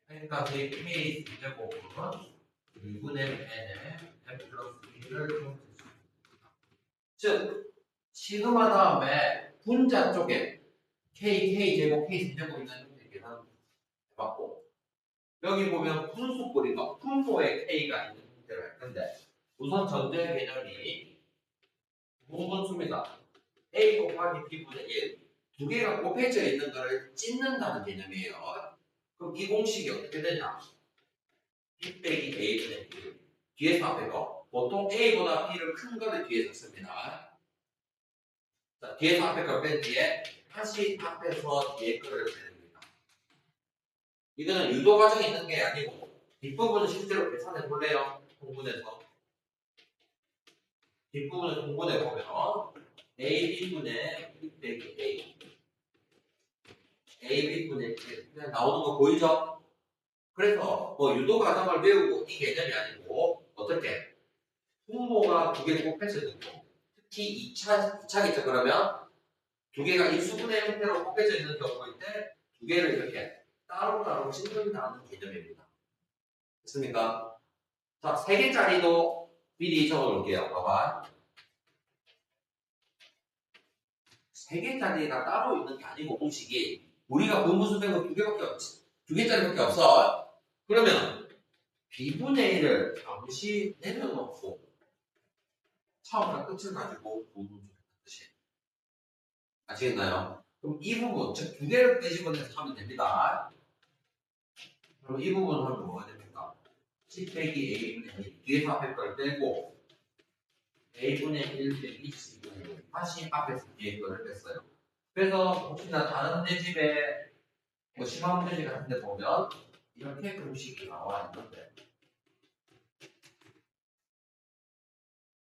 그러니까 그 K 제곱은 2분의 N의 M 플러스 1을 즉 시그마 다음에 분자 쪽에 K 제곱, K 제곱 있는 형태 계산해봤고 여기 보면 분수꼴이가 분모의 K가 있는 형태를 할 건데 우선 전제 개념이 무분수입니다. A 곱하기 B분의 1 두 개가 곱해져 있는 거를 찢는다는 개념이에요. 그럼 이 공식이 어떻게 되냐? B 빼기 A분의 1 뒤에서 앞에 거 보통 A보다 B를 큰 거를 뒤에서 씁니다. 자, 뒤에서 앞에 걸 뺀 뒤에 다시 앞에서 뒤에 거를 빼줍니다. 이거는 유도 과정이 있는 게 아니고 뒷부분은 실제로 계산해 볼래요? 공분해서 뒷부분을 공분해 보면 AB분의 B 빼기 A AB분의 1 그냥 나오는 거 보이죠? 그래서 뭐 유도 과정을 배우고 이 개념이 아니고 어떻게 분모가 두 개 곱해져 있는 거 특히 2차겠죠. 그러면 두 개가 인수분해 형태로 곱해져 있는 경우일 때 두 개를 이렇게 따로따로 찢는다는 개념입니다. 됐습니까? 자, 3개짜리도 미리 적어놓을게요. 봐봐. 3개짜리가 따로 있는 게 아니고 공식이 우리가 분분수 뺀 거 2개밖에 없지. 2개짜리밖에 없어. 그러면 B분의 1을 잠시 내려놓고 처음과 끝을 가지고 분분수 뜻이 아시겠나요? 그럼 이 부분, 즉 2개를 빼집어내서 하면 됩니다. 그럼 이 부분 하면 뭐가 됩니까? 10 빼기 A분의 1 뒤에서 앞에 걸 빼고 A분의 1 빼기 10분의 1 다시 앞에서 뒤에 거를 뺐어요. 그래서 혹시나 다른 내 집에 뭐 심화 문제 같은 데 보면 이렇게 공식이 나와 있는데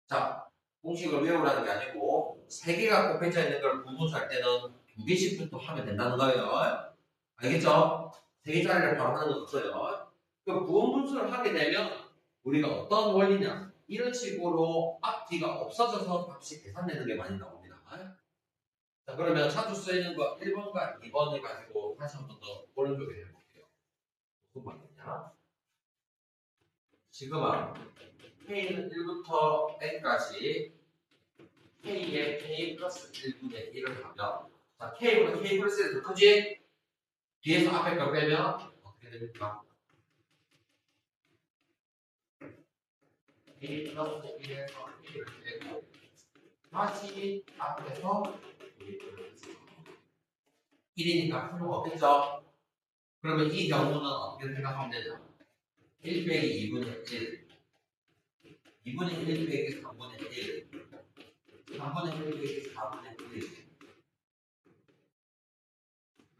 자, 공식을 외우라는 게 아니고 3개가 곱해져 있는 걸 분분수할 때는 2개씩부터 하면 된다는 거예요. 알겠죠? 3개짜리를 바로 하는 건 없어요. 그 부분분수를 하게 되면 우리가 어떤 원리냐 이런 식으로 앞뒤가 없어져서 값이 계산되는 게 많이 나옵니다. 자, 그러면 자주 쓰이는 거 1번과 2번을 가지고 다시 한 번 더 오른쪽에 해볼게요. 무슨 말이냐? 지금은 K는 1부터 N까지 K에 K 플러스 1분의 1을 하면 자, K보다 K 플러스 1이 더 크지? 뒤에서 앞에 거 빼면 어떻게 됩니까? K 플러스 1에서 K를 빼고 다시 앞에서 1이니까 필요가 없겠죠? 그러면 이 경우는 어떻게 생각하면 되냐? 1 빼기 2분의 1 2분의 1 빼기 3분의 1 3분의 1 빼기 4분의 1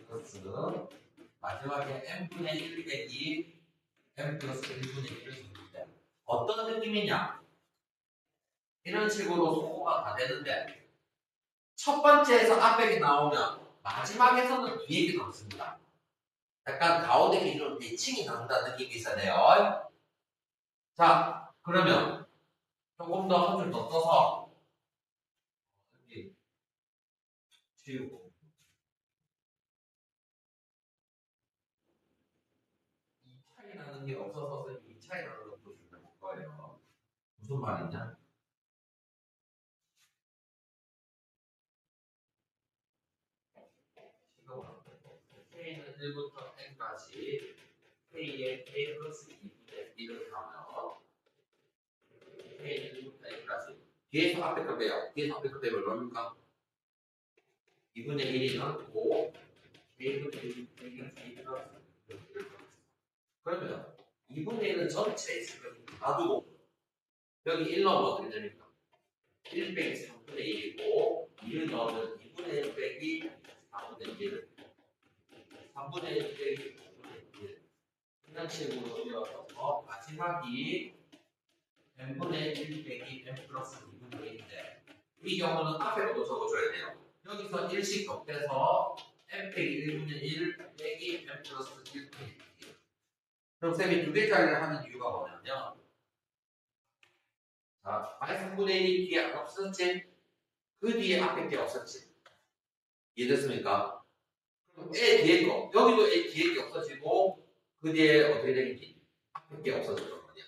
플러스 마지막에 n분의 1 빼기 n 플러스 1분의 1을 줍니다. 어떤 느낌이냐? 이런 식으로 소모가 다 되는데 첫 번째에서 앞에게 나오면 마지막에서는 뒤에게 나왔습니다. 약간 가운데 기준으로 대칭이 나온다는 느낌이 있어야 돼요. 자, 그러면 조금 더 한 줄 더 써서 여기 지우고 이 차이 나는 게 없어서 이 차이 나는 것도 줄 거예요. 무슨 말이냐? K는 1부터 N까지 K의 K 플러스 2분의 1을 하면 K는 1부터 N까지 뒤에서 앞에 거 빼요. 뒤에서 앞에 거 빼면 얼마입니까? 2분의 1이 남고 K분의 1 K 플러스 1 그러면 2분의 1은 전체에 있을 거니까 놔두고 여기 1 넣으면 어떻게 됩니까? 1 빼기 3분의 1이고 2를 넣으면 2분의 1 빼기 4분의 1 3분의 1 빼기 5분의 1 이런 식으로 이어서 마지막이 n분의 1 빼기 n 플러스 2분의 1인데 이 경우는 앞에도 적어줘야 돼요. 여기서 1씩 곱해서 n 빼기 1분의 1 빼기 n 플러스 1분의 1 그럼 쌤이 2개짜리를 하는 이유가 뭐냐면 자, -3분의 1이 뒤에 안 없었지? 그 뒤에 앞에 게 없었지? 이해됐습니까? 그럼 A 뒤에 거, 여기도 A 뒤에 게 없어지고 그 뒤에 어떻게 되겠지? 앞에 게 없어질 거거든요.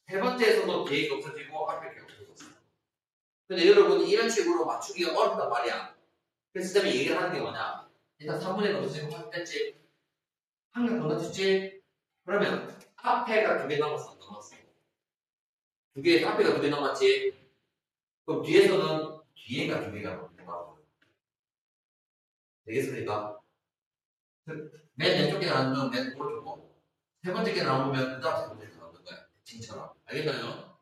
세 번째에서도 뒤에 게 없어지고 앞에 게 없어졌어. 근데 여러분이 이런 식으로 맞추기가 어렵단 말이야. 그래서 쌤이 얘기를 하는 게 뭐냐? 일단 3분의 1 없어지고 확인됐지? 한개 건너뛰지? 그러면 앞에가 2개 남았어, 안 남았어? 앞에가 2개 남았지? 그럼 뒤에서는 뒤에가 2개가 남았어. 되겠습니까? 맨 왼쪽 게 나오면 맨 오른쪽 거. 세 번째 게 나오면 그 다음 세 번째 게 나오는 거야. 칭처럼. 알겠나요?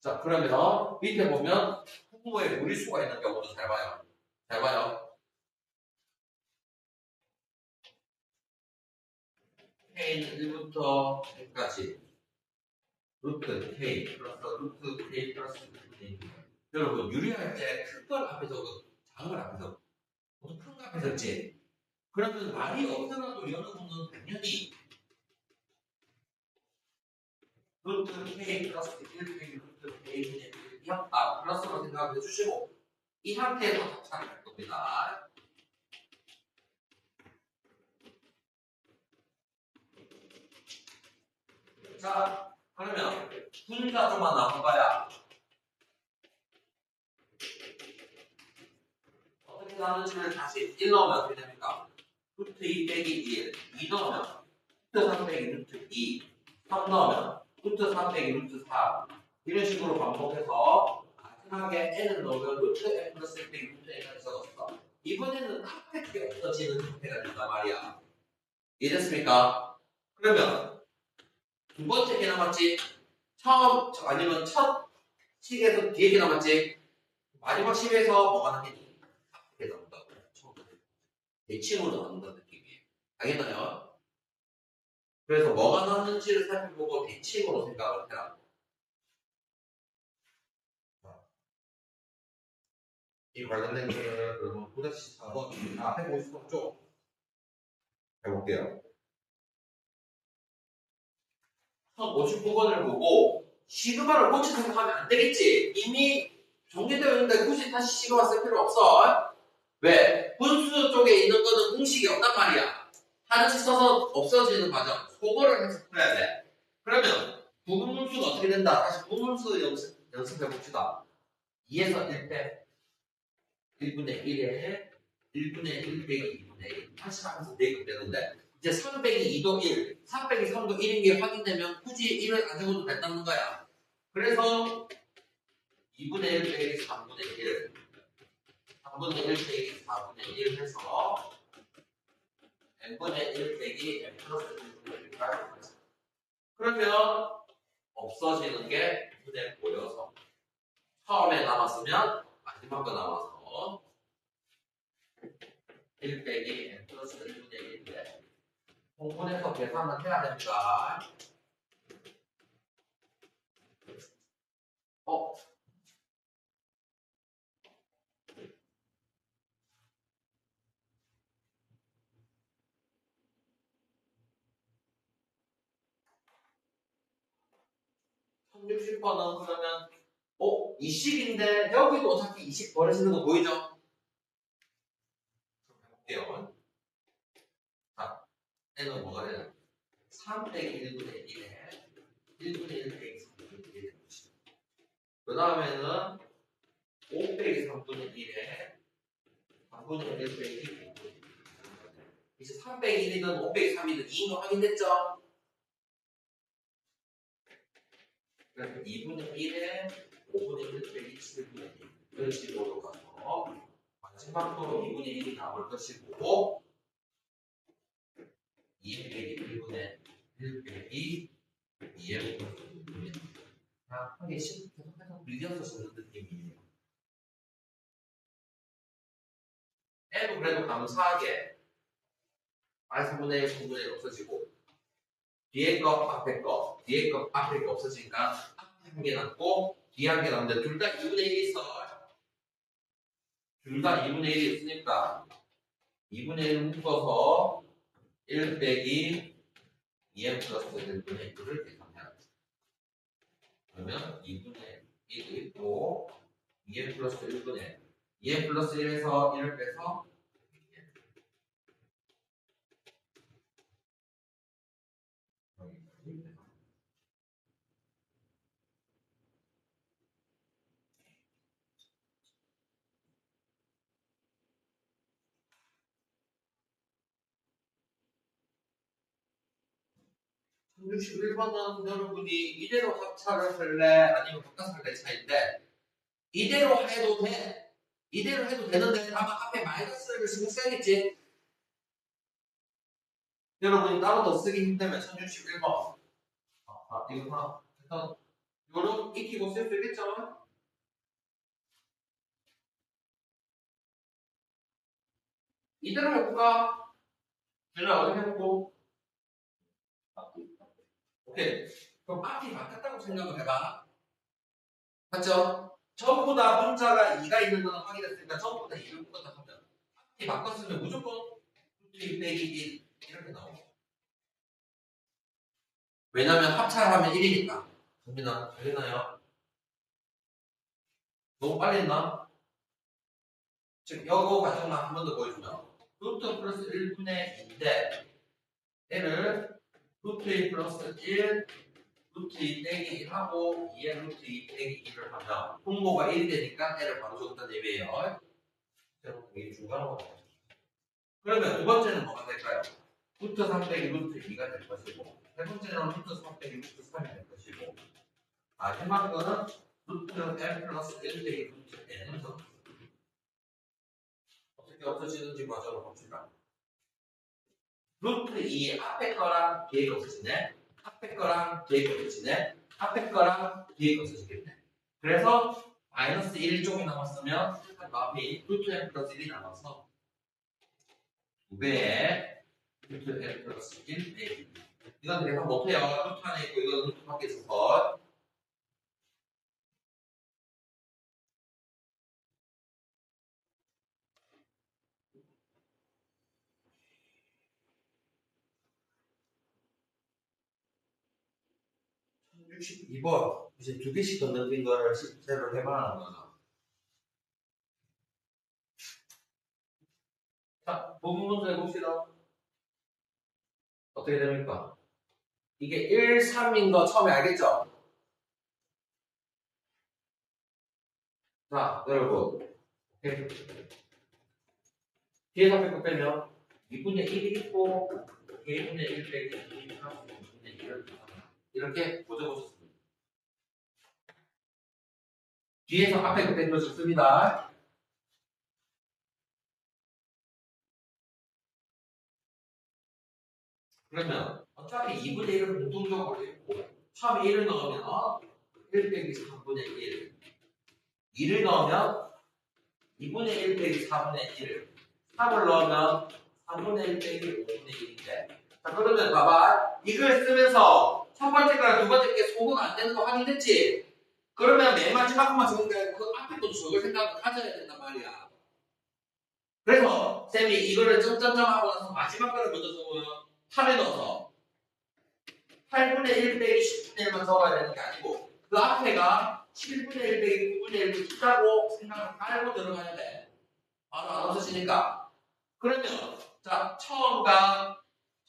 자, 그러면 밑에 보면 분모에 무리수가 있는 경우도 잘 봐요. 잘 봐요. K는 1부터 100까지 루트 K 플러스 루트 K 플러스 루트 K. 여러분 유리할 때 큰 걸 앞에 적어 작은 걸 앞에 적어 보통 큰 거 앞에 적지. 그러면 말이 없더라도 여러분은 당연히 루트 K 플러스 1K 루트 K분의 1 플러스로 생각해 주시고 이 상태에서 답사를 할 겁니다. 자, 그러면 분자조만 나와봐야 어떻게 나누는지를 다시 1 넣으면 어떻게 됩니까? 루트 2 빼기 1, 2 넣으면 루트 3 빼기 루트 2, 3 넣으면 루트 3 빼기 루트 4 이런 식으로 반복해서 마지막에 n을 넣으면 루트 n 플러스 1 빼기 루트 n까지 적었어. 이번에는 앞에 게 없어지는 형태가 된단 말이야. 이해됐습니까? 그러면 두 번째 게 남았지? 아니면 첫 식에서 뒤에 게 남았지? 마지막 식에서 뭐가 남겠니? 앞에 나온다고. 대칭으로 나온다는 느낌이에요. 알겠나요? 그래서 뭐가 나왔는지를 살펴보고 대칭으로 생각을 해라. 이 관련된 거를 여러분 9-4번 해보고 싶은 쪽 해볼게요. 1059번을 보고 시그마를 고치 생각하면 안 되겠지. 이미 정리되어 있는데 굳이 다시 시그마 쓸 필요 없어. 왜? 분수 쪽에 있는 거는 공식이 없단 말이야. 하나씩 써서 없어지는 과정. 그거를 해서 풀어야 돼. 그러면 부분수가 어떻게 된다? 다시 부분수 연습해 봅시다. 2에서 1 빼 1분의 1에 1분의 1 빼기 2분의 1 다시 하면서 4급 되는데 이제 3 빼기 2도 1, 3 빼기 3도 1인 게 확인되면 굳이 1을 안 적어도 된다는 거야. 그래서 2분의 1 빼기 3분의 1 3분의 1 빼기 4분의 1 해서 n분의 1 빼기 n 플러스 1분의 1을 하는 거죠. 그러면 없어지는 게 눈에 보여서 처음에 남았으면 마지막 거 남아서 1 빼기 n 플러스 1분의 1에 공분해서 계산을 해야 됩니다. 1060번은 그러면 이 식인데 여기도 어차피 20 버려지는 거 보이죠? 해볼게요. 자, n은 뭐가 되나? 3 빼기 1분의 1에 1분의 1 빼기 3분의 1이 되는 것이죠. 그 다음에는 5 빼기 3분의 1에 3분의 1 빼기 5분의 1. 이제 3 빼기 1이든 5 빼기 3이든 2인 거 확인됐죠? 그래서 2분의 1에 5분의 1 빼기 7분의 1 이런 식으로 가서 마지막으로 2분의 1이 나올 것이고 2 빼기 1분의 1 빼기 2의 5분의 1 그냥 하기 쉽게 계속해서 밀려서 쓰는 느낌이에요. n도 그래도 감사하게 R3분의 1, 3분의 1 없어지고 뒤에 거, 앞에 거, 뒤에 거, 앞에 거 없어지니까 앞에 한 개 남고 뒤에 한 개 남는데 둘 다 2분의 1이 있어. 둘 다 2분의 1이 있으니까 2분의 1 묶어서 1 빼기 2n 플러스 1분의 1을 계산해야 돼. 그러면 2분의 1이 있고 2n 플러스 1분의 2n 플러스 1에서 1을 빼서 61번은 여러분이 이대로 합차를 할래 아니면 바꿔서 할래 차인데 이대로 해도 돼. 이대로 해도 되는데 다만 앞에 마이너스를 신경 써야겠지. 여러분이 따로 더 쓰기 힘들면 1061번. 이거 하나. 일단 이거는 익히고 쓸 수 있겠죠? 이대로 해볼까? 얘를 어떻게 해보고? 오케이. 그럼 앞이 바뀌었다고 생각을 해봐. 맞죠? 전부 다 문자가 2가 있는 거는 확인했으니까 전부 다 2를 묶었다 하면 앞이 바꿨으면 무조건 2 빼기 1 이렇게 나오고. 왜냐면 합차를 하면 1이니까. 정민아, 알겠나요? 너무 빨리 했나? 즉, 이거 과정만 한 번 더 보여주면 루트 플러스 1분의 2인데 얘를 루트 2 플러스 1 루트 2 빼기 1하고 2의 루트 2 빼기 2를 하면 분모가 1이 되니까 얘를 바로 적었다는 얘기예요. 이게 중간으로 그러면 두 번째는 뭐가 될까요? 루트 3 빼기 루트 2가 될 것이고 세 번째는 루트 3 빼기 루트 3이 될 것이고 마지막은 루트 n 플러스 1 빼기 루트 n은 어떻게 없어지는지 과정을 봅시다. 루트 2 앞에 거랑 뒤에 거 없어지네. 앞에 거랑 뒤에 거 없어지네. 앞에 거랑 뒤에 거 없어지겠네. 그래서 마이너스 1 쪽이 남았으면 마음이 루트 n 플러스 1이 남아서 2배의 루트 n 플러스 1 빼기 이건 대사 못해요. 루트 안에 있고 이건 루트 밖에 있어서 (1062번) 이제 두 개씩 건너뛴 거를 실제로 해봐라는 거죠. 자, 부분 문제 해봅시다. 어떻게 됩니까? 이게 1, 3인 거 처음에 알겠죠? 자, 여러분. 뒤에 300거 빼면 2분의 1이 있고 2분의 1 빼기 2분의 1을 이렇게 고쳐보셨습니다. 뒤에서 앞에 거 빼면 좋습니다. 그러면 어차피 2분의 1을 공통적으로 했고 처음에 1을 넣으면 1 빼기 3분의 1 2를 넣으면 2분의 1 빼기 4분의 1 3을 넣으면 3분의 1 빼기 5분의 1인데 자 그러면 봐봐 이걸 쓰면서 첫 번째 거랑 두 번째 게 소금 안 되는 거 확인됐지? 그러면 맨 마지막 것만 적은 게 아니고 그 앞에 것도 적을 생각을 가져야 된단 말이야. 그래서 쌤이 이거를 점점점 하고 나서 마지막 거를 먼저 적으면 8에 넣어서 8분의 1 빼기 10분의 1만 적어야 되는 게 아니고 그 앞에가 7분의 1 빼기 9분의 1을 있다고 생각을 깔고 들어가야 돼. 바로 안 없어지니까. 그러면 자 처음을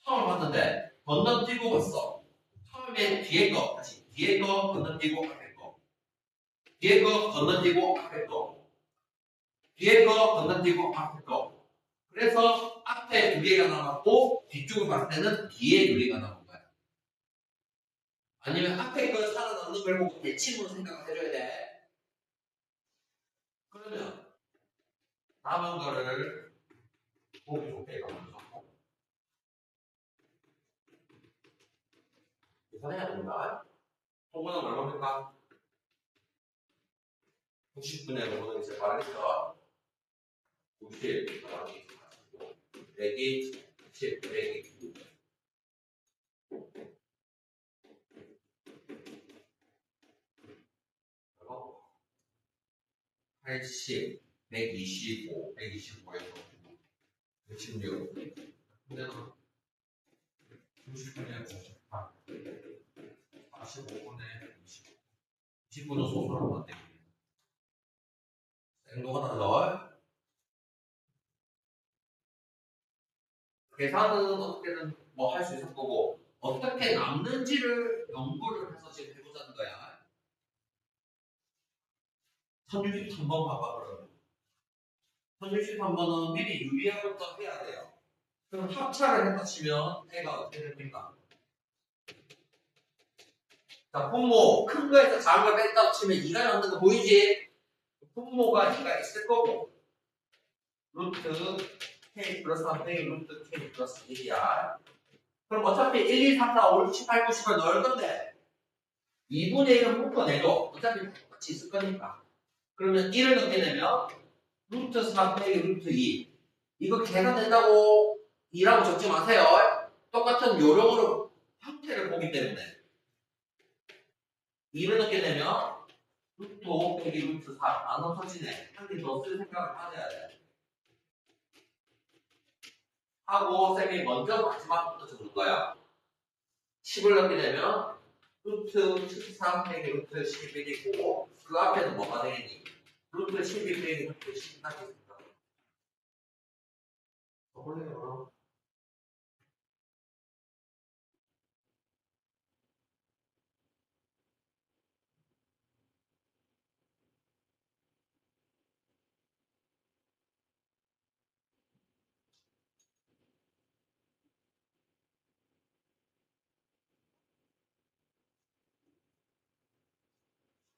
봤는데 건너뛰고 봤어. 처음에 뒤에 거 다시 뒤에 거 건너뛰고 앞에 거 뒤에 거 건너뛰고 앞에 거 뒤에 거 건너뛰고 앞에 거 그래서 앞에 두 개가 남았고 뒤쪽을 봤을 때는 뒤에 두 개가 남은 거야. 아니면 앞에 거 살아남는 걸 보고 대칭으로 생각을 해줘야 돼. 그러면 남은 거를 보기 좋게 가면서 계산해야 됩니다. 소분은 얼마입니까? 90분의 5는 이제 말하겠죠. 90 빼기 10 빼기 9 80 125 125에서 116 근데는 90분의 58 45분의 20 20분은 소수로 한번 떼기 생도가 달라. 계산은 어떻게든 뭐 할 수 있을 거고 어떻게 남는지를 연구를 해서 지금 해보자는 거야. 1063번 봐봐, 그러면. 1063번은 미리 유리화부터 해야 돼요. 그럼 합차를 했다 치면 애가 어떻게 됩니까? 자, 분모 큰 거에서 작은 걸 뺐다 치면 2가 남는 거 보이지? 분모가 2가 있을 거고 루트 k 플러스 3 빼기 루트 k 플러스 1이야. 그럼 어차피 1, 2, 3, 4, 5, 6, 7, 8, 9, 10을 넣을 건데 2분의 1은 묶어내줘. 어차피 같이 있을 거니까. 그러면 1을 넣게 되면 루트 3 빼기 루트 2. 이거 계산된다고 2라고 적지 마세요. 똑같은 요령으로 형태를 보기 때문에 2를 넣게 되면 루트 5 빼기 루트 3. 안 없어지네. 한 개 더 쓸 생각을 하셔야 돼. 하고 쌤이 먼저 마지막부터 적는 거야. 10을 넣게 되면 루트 13 빼기 루트 11이고 그 앞에는 뭐가 되겠니? 루트 12 빼기 루트 14가 있습니다. boleh.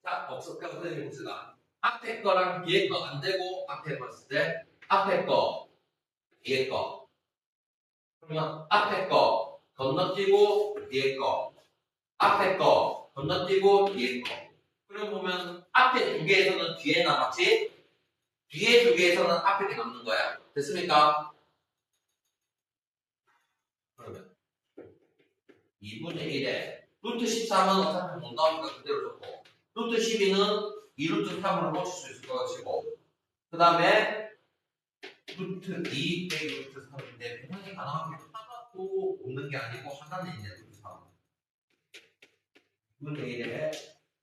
자, 없을까? 선생님 봅시다. 앞에 거랑 뒤에 거 안 되고 앞에 거 쓸 때 앞에 거, 뒤에 거. 그러면 앞에 거 건너뛰고 뒤에 거, 앞에 거 건너뛰고 뒤에 거. 그럼 보면 앞에 두 개에서는 뒤에 남았지, 뒤에 두 개에서는 앞에 게 남는 거야. 됐습니까? 그러면 2분의 1에 루트 13은 어차피 못 나오니까 그대로 적고 루트 12는 2루트 3으로 고칠 수 있을 것이고 그 다음에 루트 2 빼기 루트 3인데 분명히 가능한 게 하나도 없는 게 아니고 하나는 있네. 루트 3 2분의 1에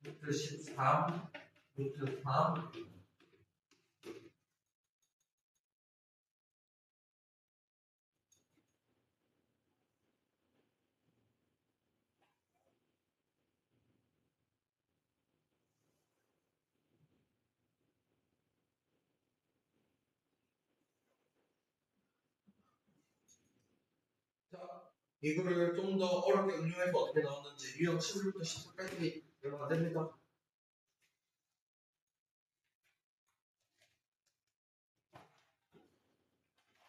루트 13 루트 3 자, 이거를 좀 더 어렵게 응용해서 어떻게 나왔는지 유형 11부터 14까지 열면 안 됩니다.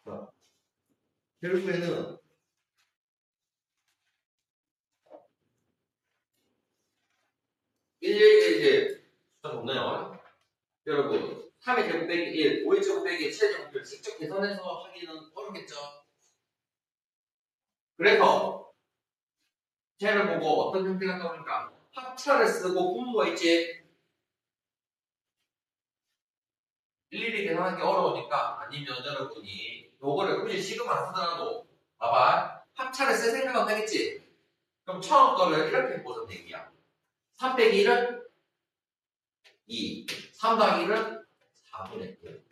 자, 결국에는 이제 숫자 없나요? 여러분 3의 제곱 빼기 1, 5의 제곱 빼기 7의 제곱을 직접 계산해서 하기는 어렵겠죠? 그래서 쟤를 보고 어떤 형태가 나오니까 합차를 쓰고 분모가 있지 일일이 계산하기 어려우니까 아니면 여러분이 요거를 굳이 시금 안 쓰더라도 봐봐 합차를 쓸 생각은 하겠지. 그럼 처음 거를 이렇게 해보자는 얘기야. 3 빼기 1은 2, 3 더하기 1은 4분의 1,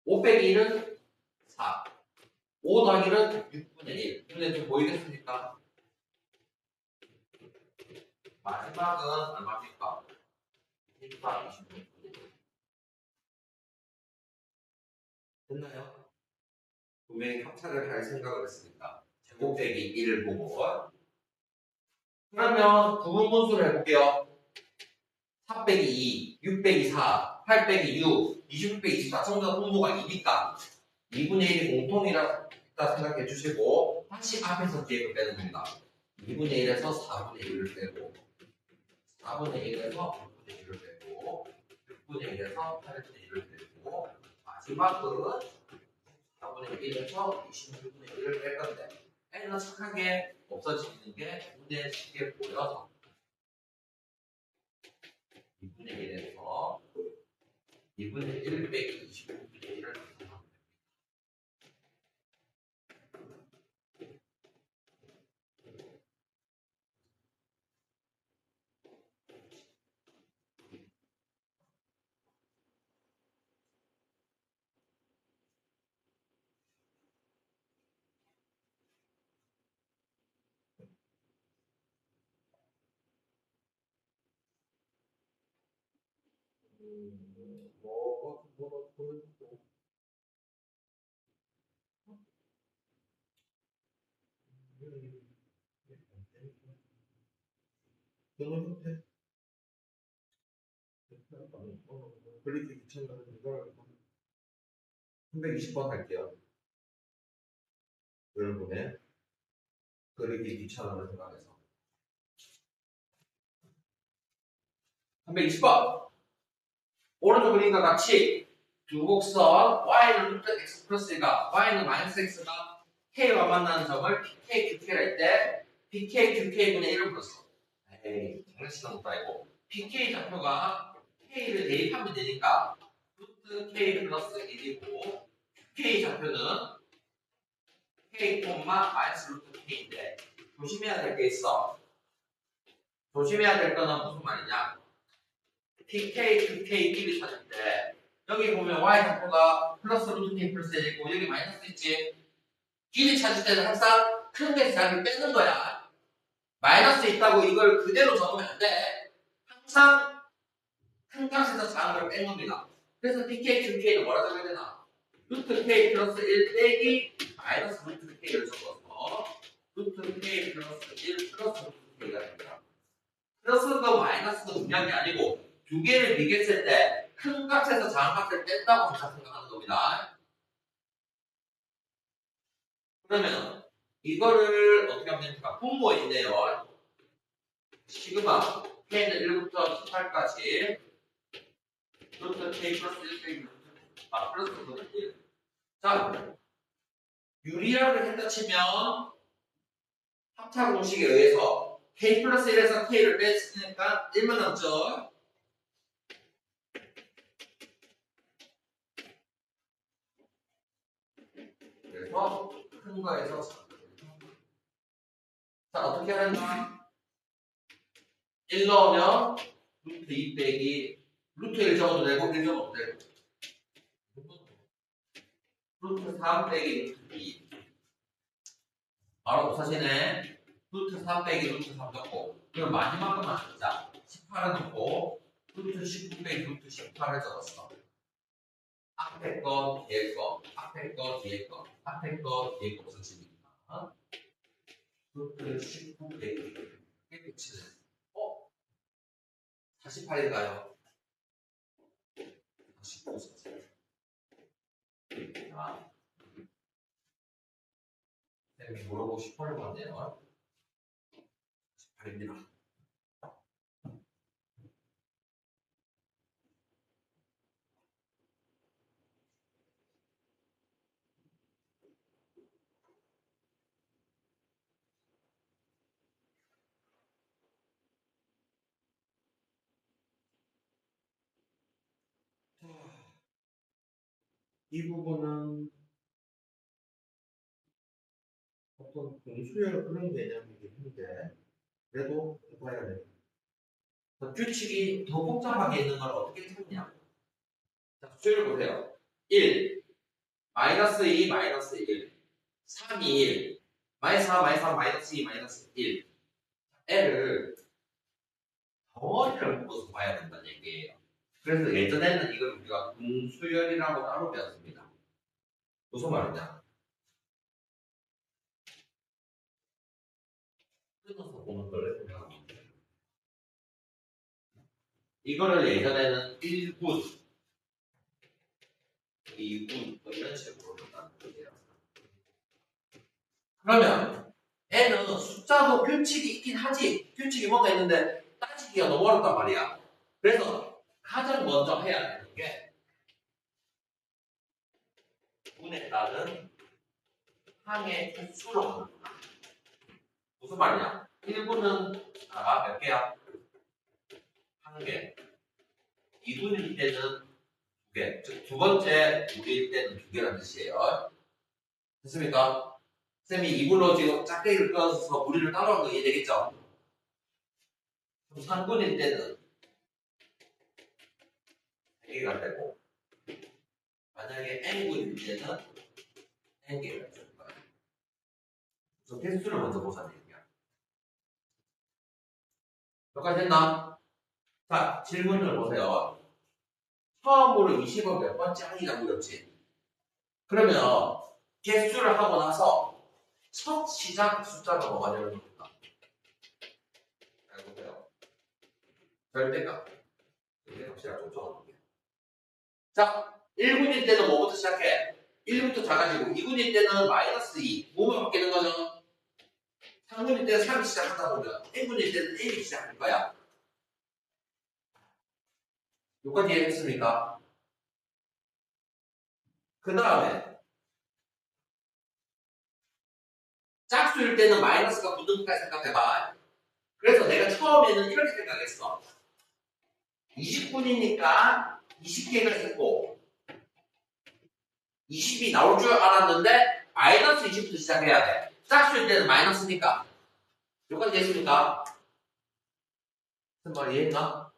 5 빼기 1은 4, 5 더하기 1은 6분의 1. 근데 좀 보이겠습니까? 마지막은 얼마입니까? 1박 26분. 됐나요? 분명히 합차를 할 생각을 했으니까 제곱 빼기 1을 보고 그러면 구분분수를 해볼게요. 4 빼기 2, 6 빼기 4, 8 빼기 6, 26 빼기 24 전부 다 분모가 2니까 2분의 1이 공통이라 생각해 주시고 다시 앞에서 뒤에 거 빼는 겁니다. 2분의 1에서 4분의 1을 빼고 4분의 1에서 6분의 1을 빼고 6분의 1에서 8분의 1을 빼고 마지막은 4분의 1에서 26분의 1을 뺄 건데 n은 착하게 없어지는 게 눈에 쉽게 보여서 2분의 1에서 2분의 1 빼기 26분의 1을 보여주고. 저는 밑에 그리기 귀찮아서 이걸 320번 할게요. 여러분의 그리기 귀찮아를 생각해서 320번 오른쪽 그림과 같이 두 곡선 y는 루트 x 플러스 1과 y는 마이너스 x가 k와 만나는 점을 pk, qk라 할 때 pk, qk분의 1을 풀었어. 에이, 장난치는 것도 아니고 pk 좌표가 k를 대입하면 되니까 루트 k 플러스 1이고 qk 좌표는 k, 마이너스 루트 k인데 조심해야 될 게 있어. 조심해야 될 거는 무슨 말이냐? pk, qk, 1을 찾을 때 여기 보면 y 좌표가 플러스 루트 k 플러스 1이고 여기 마이너스 있지? 길이 찾을 때는 항상 큰 데서 작을 빼는 거야. 마이너스 있다고 이걸 그대로 적으면 안 돼. 항상 큰 값에서 작은 걸 뺀 겁니다. 그래서 pk, qk는 뭐라 적어야 되나? 루트 k 플러스 1 빼기 마이너스 루트 k를 적어서 루트 k 플러스 1 플러스 루트 k가 됩니다. 플러스도 마이너스도 중요한 게 아니고 두 개를 비교했을 때 큰 값에서 작은 값을 뺀다고 생각하는 겁니다. 그러면 이거를 어떻게 하면 됩니까? 분모에 있네요. 시그마 k는 1부터 18까지 루트 k 플러스 1 빼기 루트 플러스 루트 1. 자, 유리화를 했다 치면 합차 공식에 의해서 k 플러스 1에서 k를 뺐으니까 1만 남죠. 그래서 큰 거에서 자, 어떻게 하는가? 1 넣으면 루트 2 빼기 루트 1 적어도 되고 1 적어도 되고 루트 3 빼기 루트 2 바로 사진에 루트 3 빼기 루트 3 적고 그럼 마지막 것만 쓰자. 18을 넣고 루트 19 빼기 루트 18을 적었어. 앞에 거, 뒤에 거, 앞에 거, 뒤에 거, 앞에 거, 뒤에 거 없어집니다. 루트 19 빼기 이게 끝이네. 48인가요? 49. 자, 쌤이 물어보고 싶어를 봤네요. 48입니다. 이 부분은 어떤 공수열 그런 개념이긴 한데 그래도 해봐야 됩니다. 규칙이 더 복잡하게 있는 걸 어떻게 찾냐? 자, 수를 보세요. 1, 마이너스 2, 마이너스 1, 3, 2, 1, 마이너스 4, 마이너스 3, 마이너스 2, 마이너스 1. L을 덩어리를 묶어서 봐야 된다는 얘기예요. 그래서 예전에는 이걸 우리가 공수열이라고 따로 배웠습니다. 무슨 말이냐? 끊어서 보는 걸 생각합니다. 이거를 예전에는 1군, 2군 이런 식으로 한다는 거예요. 그러면 N은 숫자도 규칙이 있긴 하지. 규칙이 뭔가 있는데 따지기가 너무 어렵단 말이야. 그래서 가장 먼저 해야 되는 게 군에 따른 항의 개수로 하는 거야. 무슨 말이냐? 1군은 몇 개야? 1개. 2군일 때는 2개. 즉, 두 번째 무리일 때는 2개라는 뜻이에요. 됐습니까? 쌤이 2군으로 지금 짝대기를 끊어서 무리를 따로 한 거 이해되겠죠? 3군일 때는 3개가 되고, 만약에 n군일 때는 n개가 되는 거예요. 그래서 개수를 먼저 보자는 얘기야. 여기까지 됐나? 자, 질문을 보세요. 처음으로 20을 몇 번째 하기가 물었지. 그러면 개수를 하고 나서 첫 시작 숫자가 뭐가 되는 겁니까? 알고보세요. 절대값. 절대값이라 좀 적어놓을게요. 자, 1군일 때는 뭐부터 시작해? 1부터 작아지고 2군일 때는 마이너스 2. 뭐만 바뀌는 거죠? 3군일 때는 3이 시작하다 보면 n군일 때는 n이 시작할 거야. 여기까지 이해했습니까? 그 다음에 짝수일 때는 마이너스가 붙는 것까지 생각해봐. 그래서 내가 처음에는 이렇게 생각했어. 20분이니까 20개가 있고 20이 나올 줄 알았는데 마이너스 20부터 시작해야 돼. 짝수일 때는 마이너스니까. 여기까지 됐습니까? 무슨 말 이해했나?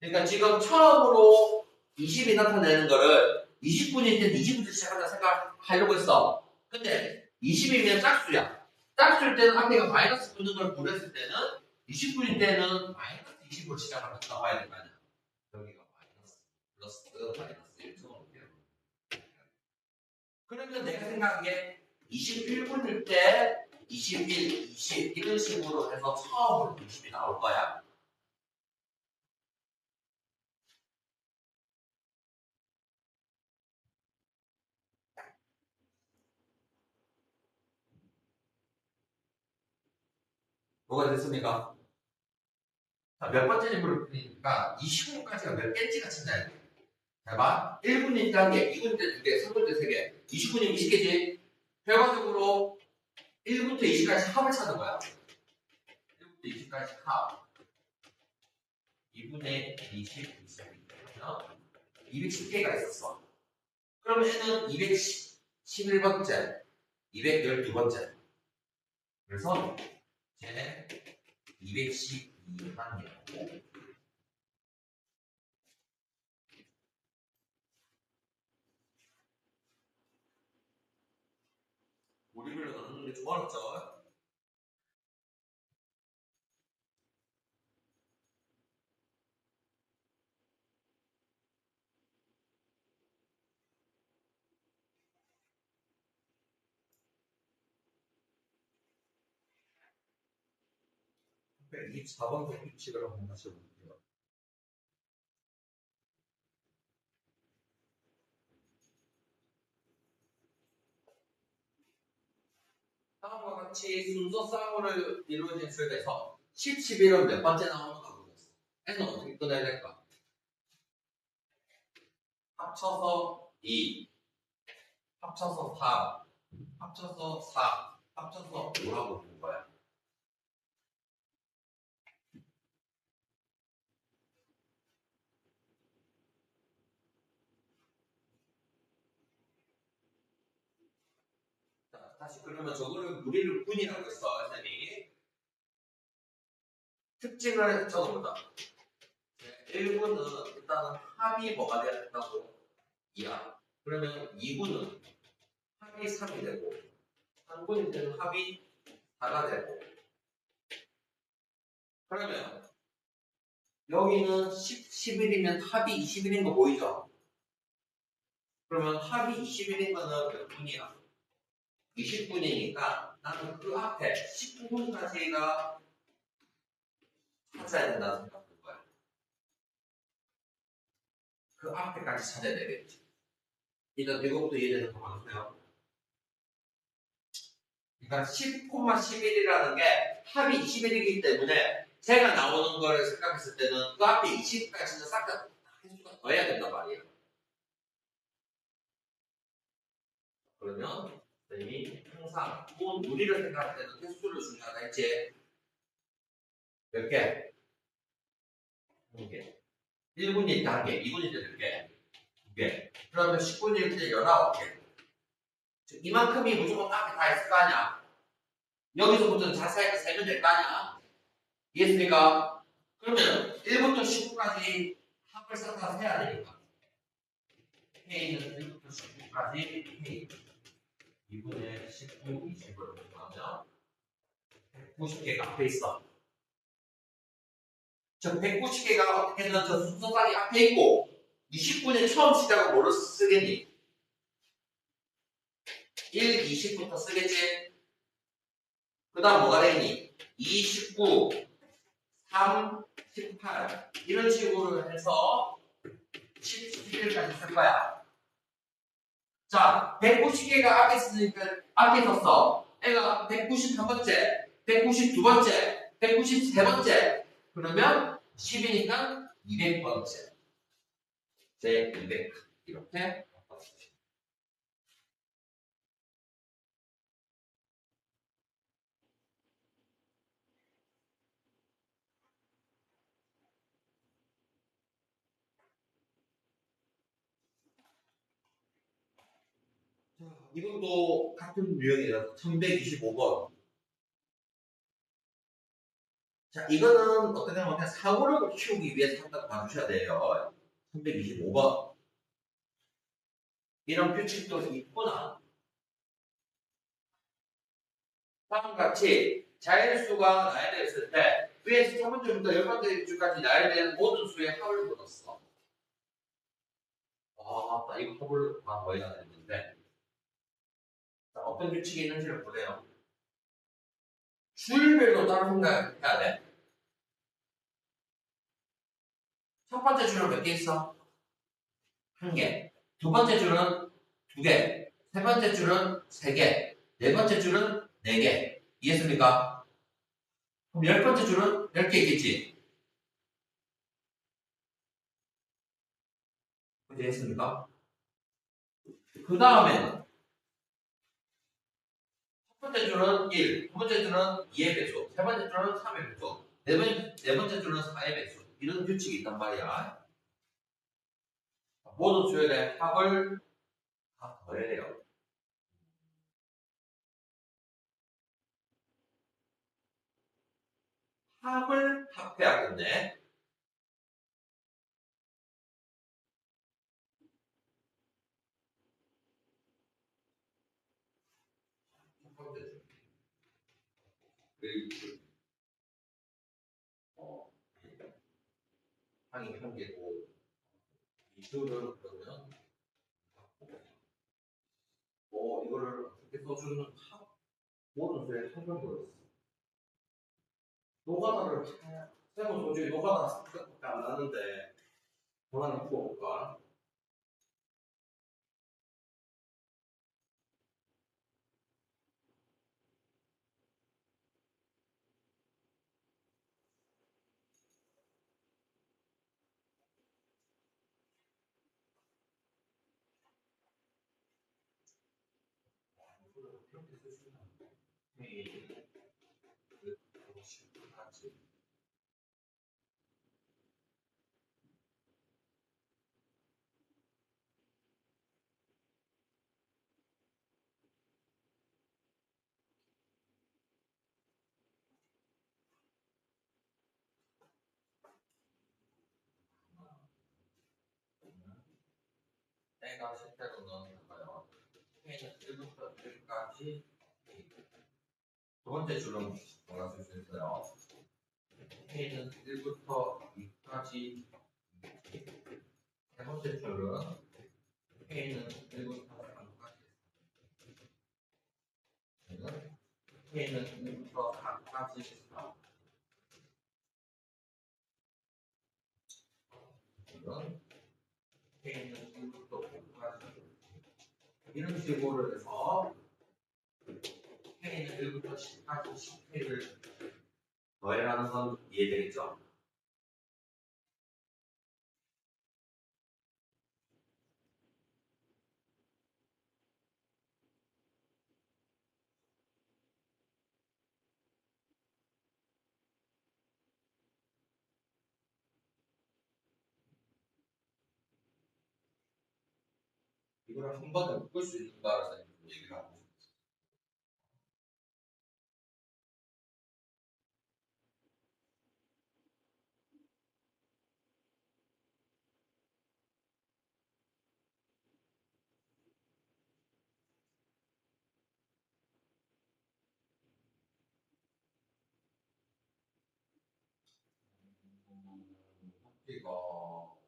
그러니까 지금 처음으로 20이 나타내는 거를 20분일 때는 20부터 시작한다 생각하려고 했어. 근데 20이면 짝수야. 짝수일 때는 앞에가 마이너스 붙는 걸 고렸을 때는 20분일 때는 마이너스 20으로 시작을 나와야 될 거 아니야. 여기가 마이너스, 플러스, 마이너스 이렇게 적어놓을게요. 그러면 내가 생각하기에 21분일 때 21, 20 이런 식으로 해서 처음으로 20이 나올 거야. 뭐가 됐습니까? 자, 몇 번째 물어보니까 25까지가 몇 개인지가 찾아야 돼. 잘 봐. 1분이 1단계, 2분 때 2개, 3분 때 3개, 20분이면 20개지. 결과적으로 1부터 20까지 합을 찾는 거야. 1부터 20까지 합. 2분의 20, 20이면 210개가 있었어. 그럼 얘는 211번째, 212번째. 그래서 쟤는 212단계고 우리별로 나누는 게 좀 어렵죠? 이 4번도 규칙을 한번 다시 볼게요. 다음과 같이 순서 쌍으로 이루어진 수에서 10, 11은 몇 번째 나오는가 보겠어. n은 어떻게 끊어야 될까? 합쳐서 2, 합쳐서 3, 합쳐서 4, 합쳐서 5라고 부른 거야. 자, 다시 그러면 저거를 우리를 군이라고 했어, 선생님이. 특징을 적어보자. 1군은 일단은 합이 뭐가 돼야 된다고? 2야. 그러면 2군은 합이 3이 되고 3군일 때는 합이 4가 되고 그러면 여기는 10, 11이면 합이 21인 거 보이죠? 그러면 합이 21인 거는 몇 분이야? 20분이니까 나는 그 앞에 19분까지가 찾아야 된다는 생각인 거야. 그 앞에까지 찾아야 되겠지. 일단 이것부터 이해되는 거 맞으세요? 그러니까 10,11이라는 게 합이 21이기 때문에 제가 나오는 거를 생각했을 때는 그 앞에 20까지는 싹 다 횟수가 더해야 된단 말이에요. 그러면 선생님이 항상 우리를 생각할 때는 횟수를 중요하다 했지. 몇 개? 2개. 1분일 때 1개, 2분일 때 몇 개? 2개. 그러면 10분일 때 19개. 이만큼이 무조건 앞에 다 있을 거 아니야. 여기서부터는 자세하게 세면 될 거 아니야. 이해했습니까? 그러면 1부터 19까지 합을 싹 세야 되니까. K는 1부터 19까지 K. 2분의 19, 20으로 구하면 190개가 앞에 있어. 저 190개가 어떻게든 저 순서상이 앞에 있고 29년 처음 시작은 뭐로 쓰겠니? 1, 20부터 쓰겠지? 그 다음 뭐가 되니? 29, 3, 18 이런 식으로 해서 11까지 쓸 거야. 자, 190개가 앞에 있으니까 앞에 썼어. 애가 191번째, 192번째, 193번째. 그러면 10이니까 200번째. 제 200. 이렇게. 이것도 같은 유형이라서 1125번. 자, 이거는 어떻게 하면 그냥 사고력을 키우기 위해서 한다고 봐주셔야 돼요. 325번. 이런 규칙도 있구나. 다음과 같이 자연수가 나열되어 있을 때 위에서 첫 번째부터 열 번째 주까지 나열된 모든 수의 합을 묻었어. 나 이거 합을 다 거의 다 됐는데 자, 어떤 규칙이 있는지를 보세요. 줄별로 따로 생각해야 돼. 첫 번째 줄은 몇 개 있어? 한 개. 두 번째 줄은 두 개. 세 번째 줄은 세 개. 네 번째 줄은 네 개. 이해했습니까? 그럼 열 번째 줄은 10개 있겠지? 이해했습니까? 그 다음에는 첫 번째 줄은 1, 두 번째 줄은 2의 배수, 세 번째 줄은 3의 배수, 네 번째 줄은 4의 배수. 이런 규칙이 있단 말이야. 모든 수열의 합을 다 더해야 돼요. 합을 합해야 되네. 첫 번째 줄. 그리고 항이 한 개고 이 줄은 그러면 이거를 어떻게 써주는 합 모든 수의 합을 보였어. 노가다를 쌤은 도저히 노가다 생각밖에 안 나는데 전화는 풀어볼까? 이렇게 쓰시면 같이 내가 실제로 넣는 거예요. K는 1부터 1까지 두 번째 줄은 뭐라 쓸 수 있어요? K는 1부터 2까지 세 번째 줄은 K는 1부터 3까지 K는 1부터 4까지 줄은 K는 1부터 5까지 이런 식으로 해서 K는 1부터 10까지 10K를 더해라는 건 이해되겠죠? 이걸 한 번에 묶을 수 있는가라는 얘기를 하고 싶어요. 이거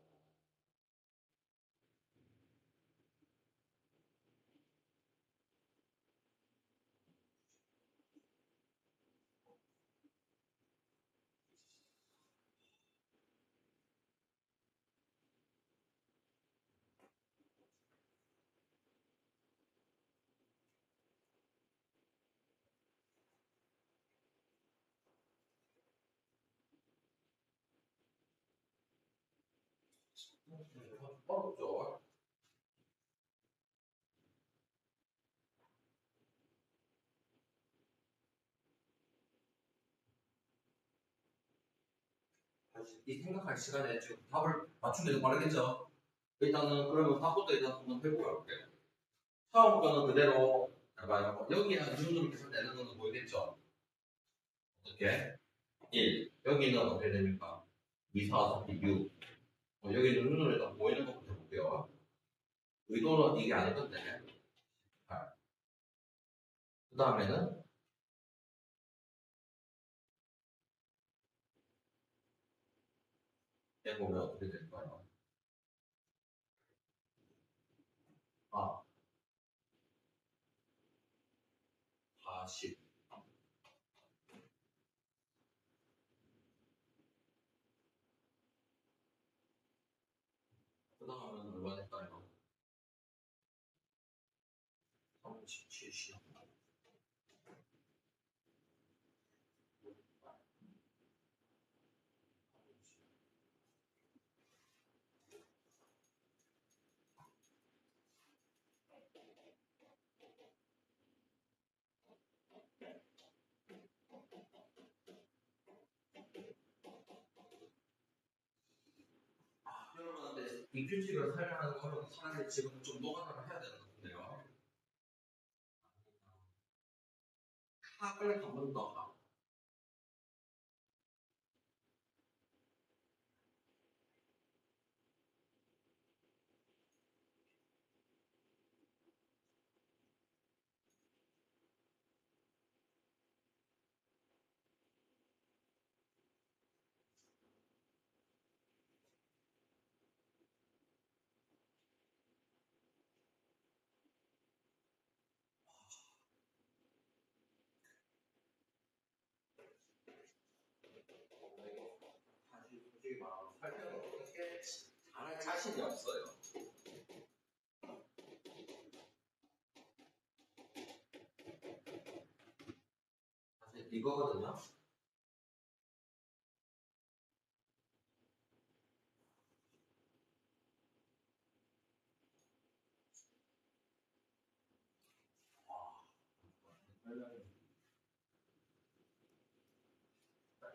어렵죠. 이 생각할 시간에 지금 답을 맞추는 게 더 빠르겠죠? 일단은 그러면 답부터 일단 한번 해보고 갈게요. 처음 거는 그대로 해봐요. 여기는 눈으로 계산되는 거는 보이겠죠? 어떻게? 1. 여기는 어떻게 됩니까? 2, 4, 3, 6. 여기는 눈으로 일단 보이는 것부터 해볼게요. 의도는 이게 아닐 건데. 그 다음에는 해보면 어떻게 될까요? 아, 40. 그 다음은 얼마 될까요? 30, 70. 여러분한테 이 규칙을 설명하는 거는 차라리 지금 좀 노가다를 해야 되는 것 같은데요. 합을 한 번 더 하고. 사실 솔직히 말하면 설명을 어떻게 잘할 자신이 없어요. 사실 이거거든요.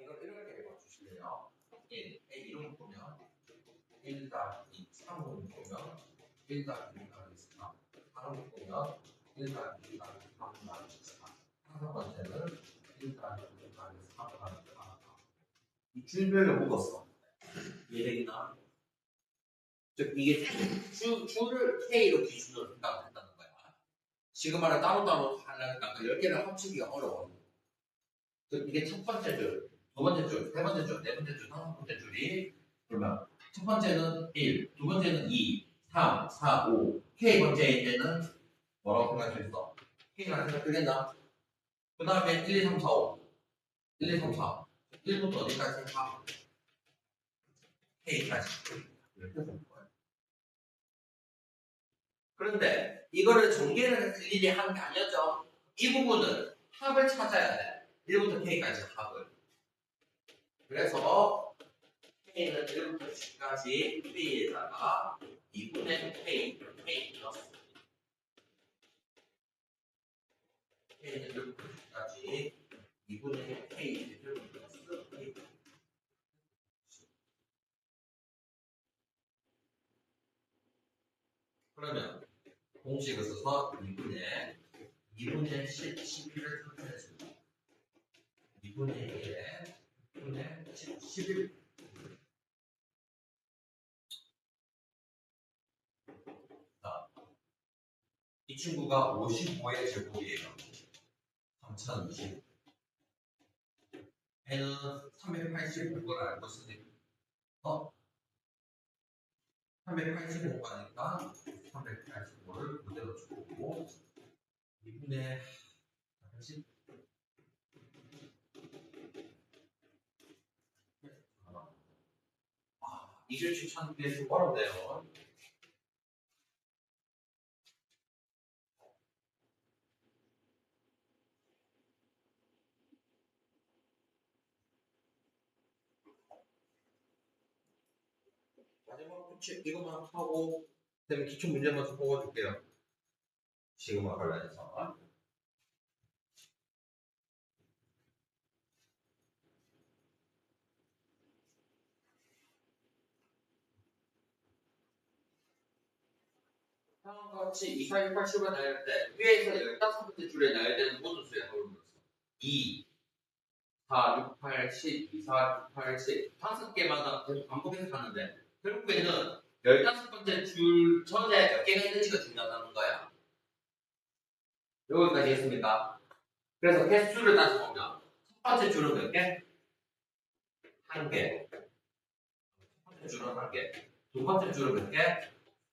이걸 이렇게 맞추실래요? 1, A 이름 보면 1 더하기 3을 보면 1 더하기 2 가겠습니다. 4를 보면 1 더하기 2 더하기 3을 가겠습니다. 다섯 번째는 1 더하기 2 더하기 3을 가겠습니다. 이 줄별로 묶었어. 이해되겠나? 즉 이게 줄을 K로 기준으로 생각한다는 거야. 지금 말은 따로따로 하려니까 10개를 합치기가 어려워. 즉 이게 첫 번째 줄, 두 번째 줄, 세 번째 줄, 네 번째 줄, 다섯 번째 줄이 그러면 첫 번째는 1, 두 번째는 2, 3, 4, 5, K 번째일 때는 뭐라고 생각할 수 있어? K라는 생각 들겠나? 그 다음에 1, 2, 3, 4, 5, 1, 2, 3, 4, 1부터 어디까지? 다 K까지 이렇게 되는 거예요. 그런데 이거를 전개를 일일이 하는 게 아니었죠. 이 부분은 합을 찾아야 돼. 1부터 K까지 합을. 그래서 K는 1부터 10까지 K에다가 2분의 K, K 플러스 K는 1부터 10까지 2분의 K 플러스 K. 그러면 공식을 써서 2분의 10, 11을 표현했습니다. 2분의 1에 2분의 10, 11. 이 친구가 55의 제곱이에요. 3020. 얘는 385걸 알고 있으니까 385가니까 385를 그대로 주고 2분의 10. 이실식 찾기에 좀 어렵네요. 마지막 끝이 이것만 하고 그다음에 기출 문제만 좀 뽑아줄게요. 지금과 관련해서. 다음과 같이 2, 4, 6, 8, 7번 나열 때 위에서 15번째 줄에 나열되는 모든 수의 합을 물었어. 2, 4, 6, 8, 10, 2, 4, 6, 8, 10 5개마다 계속 반복해서 가는데 결국에는 15번째 줄 전에 몇 개가 있는지가 중요하다는 거야. 여기까지 했습니까? 그래서 개수를 따져보면 첫 번째 줄은 몇 개? 1개. 첫 번째 줄은 1개. 두 번째 줄은 몇 개?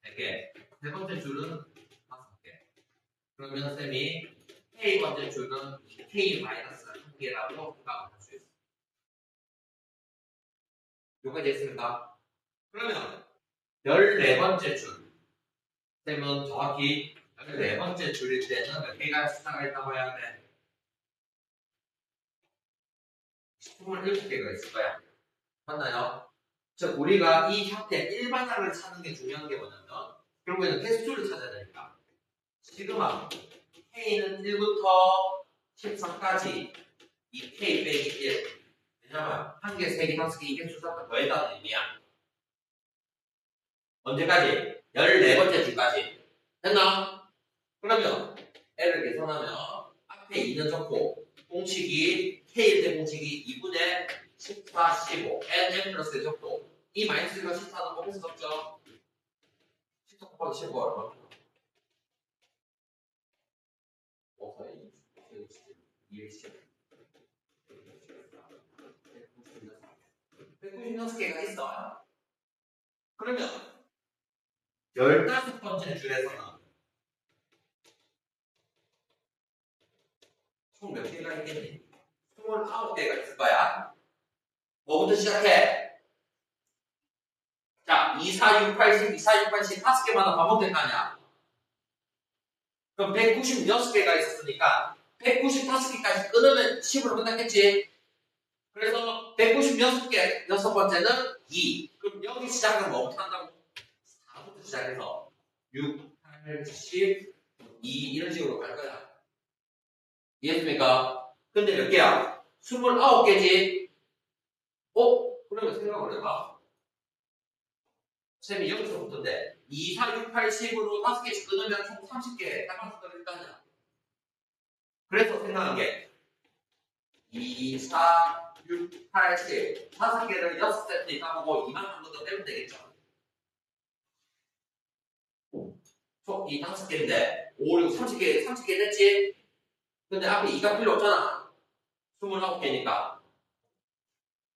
3개. 세 번째 줄은 5개. 그러면 쌤이 K 번째 줄은 K-1개라고 생각을 할 수 있어요. 여기까지 했습니까? 그러면 14번째 줄. 쌤은 정확히 14번째 줄일 때는 몇 개가 숫자가 있다고 해야 돼? 27개가 있을 거야. 맞나요? 즉, 우리가 이 형태 일반화를 찾는 게 중요한 게 뭐냐면, 결국에는 개수를 찾아야 되니까. 시그마, K는 1부터 14까지 이 K 빼기 1. 왜냐면, 1개, 3개, 5개, 이게 수사가 더했다는 의미야. 언제까지? 14번째 줄까지. 됐나? 그러면, L을 계산하면, 앞에 2는 적고, 공식이, K일 때 공식이 2분의 14, 15, NM 플러스 적고, 이 마이너스가 14는 곱해서 적죠? 14 곱하기 15 얼마? 5, 4, 2, 210, 196개가 있어요. 그러면 15번째 줄에서는 총 몇 개가 있겠니? 29개가 있을 거야. 뭐부터 시작해? 자, 2, 4, 6, 8, 10, 2, 4, 6, 8, 10 5개마다 반복될 거 아니야? 그럼 196개가 있었으니까 195개까지 끊으면 10으로 끝났겠지? 그래서 196개, 여섯 번째는 2. 그럼 여기 시작은 뭐부터 한다고? 4부터 시작해서 6, 8, 10, 2 이런 식으로 갈 거야. 이해했습니까? 근데 몇 개야? 29개지? 그러면 생각을 해봐. 쌤이 여기서부터인데 2, 4, 6, 8, 10으로 5개씩 끊으면 총 30개 땅값을 떨어질 거 아니야. 그래서 생각한 게 2, 4, 6, 8, 10 5개를 6세트 까보고 2만 한 번 더 빼면 되겠죠. 총 이 5개인데 5, 6, 30개 됐지? 근데 앞에 2가 필요 없잖아. 29개니까.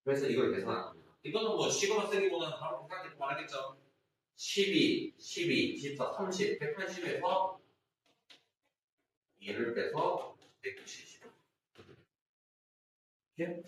그래서 이걸 계산한 겁니다. 이거는 뭐 시그마 쓰기보다는 바로 계산하기 말하겠죠. 12, 12, 24, 30, 180에서 2를 빼서 170. 이렇게?